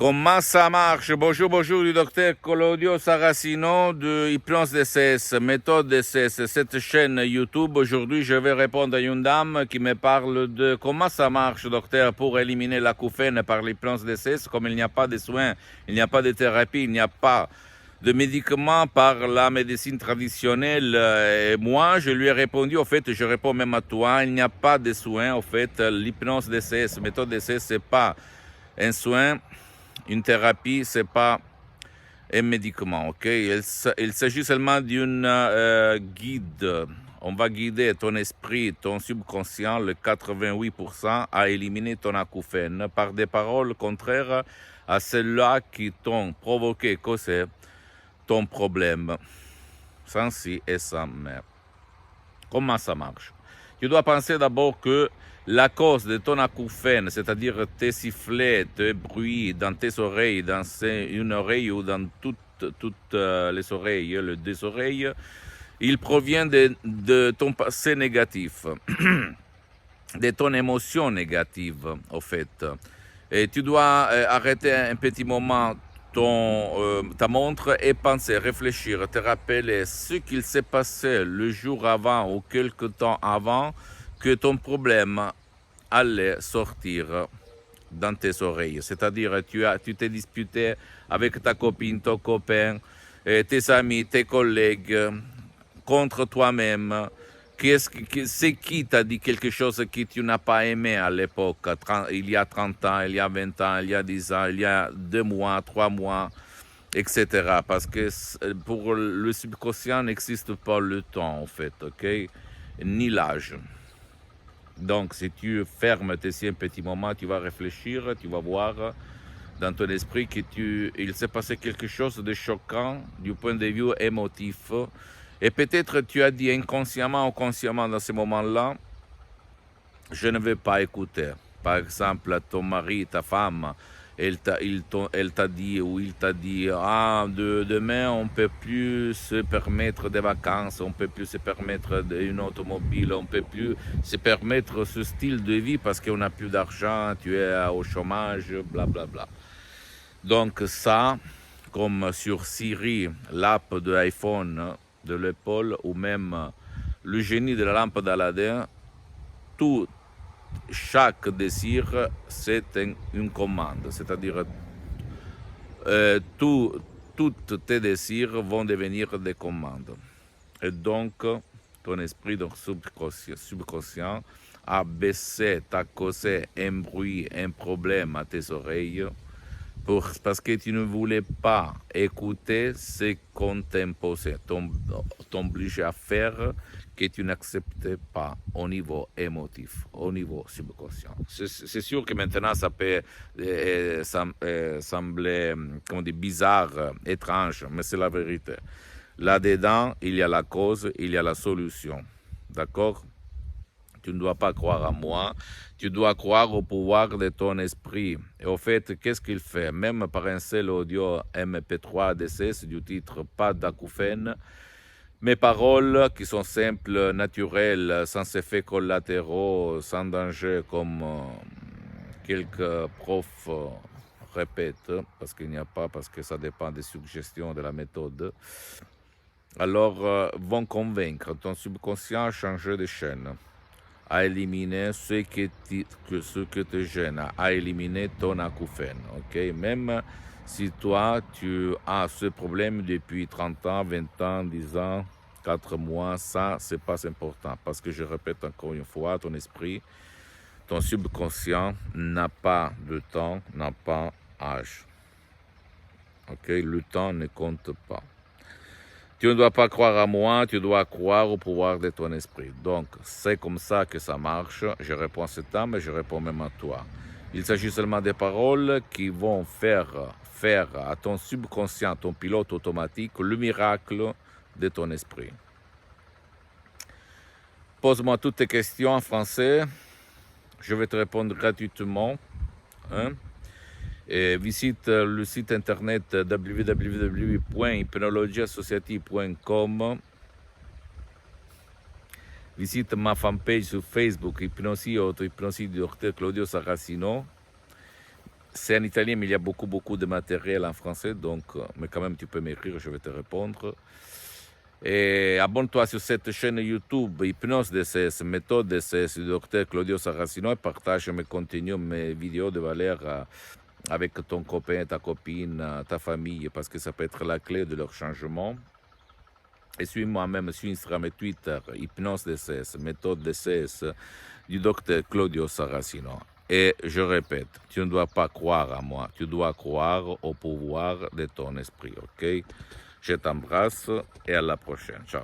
Comment ça marche? Bonjour, bonjour, du docteur Claudio Saracino de Hypnose DCS, méthode DCS, cette chaîne YouTube. Aujourd'hui, je vais répondre à une dame qui me parle de comment ça marche, docteur, pour éliminer l'acouphène par l'hypnose DCS. Comme il n'y a pas de soins, il n'y a pas de thérapie, il n'y a pas de médicaments par la médecine traditionnelle. Et moi, je lui ai répondu, au fait, je réponds même à toi, il n'y a pas de soins. Au fait, l'hypnose DCS, méthode DCS, c'est pas un soin. Une thérapie, c'est pas un médicament, ok? Il s'agit seulement d'une guide. On va guider ton esprit, ton subconscient, le 88%, à éliminer ton acouphène par des paroles contraires à celles-là qui t'ont provoqué, causé ton problème, sans si et sans mais. Comment ça marche? Tu dois penser d'abord que la cause de ton acouphène, c'est-à-dire tes sifflets, tes bruits dans tes oreilles, dans une oreille ou dans toutes les oreilles, les deux oreilles, il provient de ton passé négatif, de ton émotion négative, au fait. Et tu dois arrêter un petit moment ta montre et penser, réfléchir, te rappeler ce qu'il s'est passé le jour avant ou quelque temps avant que ton problème allait sortir dans tes oreilles. C'est-à-dire, tu t'es disputé avec ta copine, ton copain, tes amis, tes collègues, contre toi-même. C'est qui t'a dit quelque chose que tu n'as pas aimé à l'époque, il y a 30 ans, il y a 20 ans, il y a 10 ans, il y a 2 mois, 3 mois, etc. Parce que pour le subconscient n'existe pas le temps, en fait, ok? Ni l'âge. Donc, si tu fermes tes yeux un petit moment, tu vas réfléchir, tu vas voir dans ton esprit qu'il s'est passé quelque chose de choquant du point de vue émotif. Et peut-être tu as dit inconsciemment ou consciemment dans ce moment-là, je ne vais pas écouter. Par exemple, ton mari, ta femme, elle t'a dit ou il t'a dit, demain on ne peut plus se permettre des vacances, on ne peut plus se permettre une automobile, on ne peut plus se permettre ce style de vie parce qu'on n'a plus d'argent, tu es au chômage, blablabla. Bla, bla. Donc ça, comme sur Siri, l'app de iPhone de l'épaule, ou même le génie de la lampe d'Aladin, chaque désir, c'est une commande. C'est-à-dire, tous tes désirs vont devenir des commandes. Et donc, ton esprit, ton subconscient, a baissé, t'a causé un bruit, un problème à tes oreilles, parce que tu ne voulais pas écouter ce qu'on t'imposait, t'obligeait à faire, que tu n'acceptais pas au niveau émotif, au niveau subconscient. C'est sûr que maintenant ça peut sembler bizarre, étrange, mais c'est la vérité. Là-dedans, il y a la cause, il y a la solution. D'accord? Tu ne dois pas croire à moi, tu dois croire au pouvoir de ton esprit. Et au fait, qu'est-ce qu'il fait? Même par un seul audio MP3 DCS du titre Pas d'acouphène, mes paroles qui sont simples, naturelles, sans effets collatéraux, sans danger, comme quelques profs répètent, parce qu'il n'y a pas, parce que ça dépend des suggestions de la méthode, alors vont convaincre ton subconscient à changer de chaîne, à éliminer ce que te gêne, à éliminer ton acouphène, ok? Même si toi, tu as ce problème depuis 30 ans, 20 ans, 10 ans, 4 mois, ça, c'est pas important. Parce que je répète encore une fois, ton esprit, ton subconscient n'a pas de temps, n'a pas âge. Ok? Le temps ne compte pas. Tu ne dois pas croire à moi, tu dois croire au pouvoir de ton esprit. Donc, c'est comme ça que ça marche. Je réponds à cette âme et je réponds même à toi. Il s'agit seulement des paroles qui vont faire à ton subconscient, ton pilote automatique, le miracle de ton esprit. Pose-moi toutes tes questions en français. Je vais te répondre gratuitement. Et visite le site internet www.hypnologieassociative.com. Visite ma fanpage sur Facebook, Hypnosie du docteur Claudio Saracino. C'est en italien, mais il y a beaucoup de matériel en français, donc, mais quand même, tu peux m'écrire, je vais te répondre. Et abonne-toi sur cette chaîne YouTube, Hypnose DCS, méthode DCS du docteur Claudio Saracino, et partage mes contenus, mes vidéos de valeur avec ton copain, ta copine, ta famille, parce que ça peut être la clé de leur changement. Et suis-moi même sur Instagram et Twitter, Hypnose DCS, méthode DCS du docteur Claudio Saracino. Et je répète, tu ne dois pas croire à moi, tu dois croire au pouvoir de ton esprit, ok? Je t'embrasse et à la prochaine. Ciao.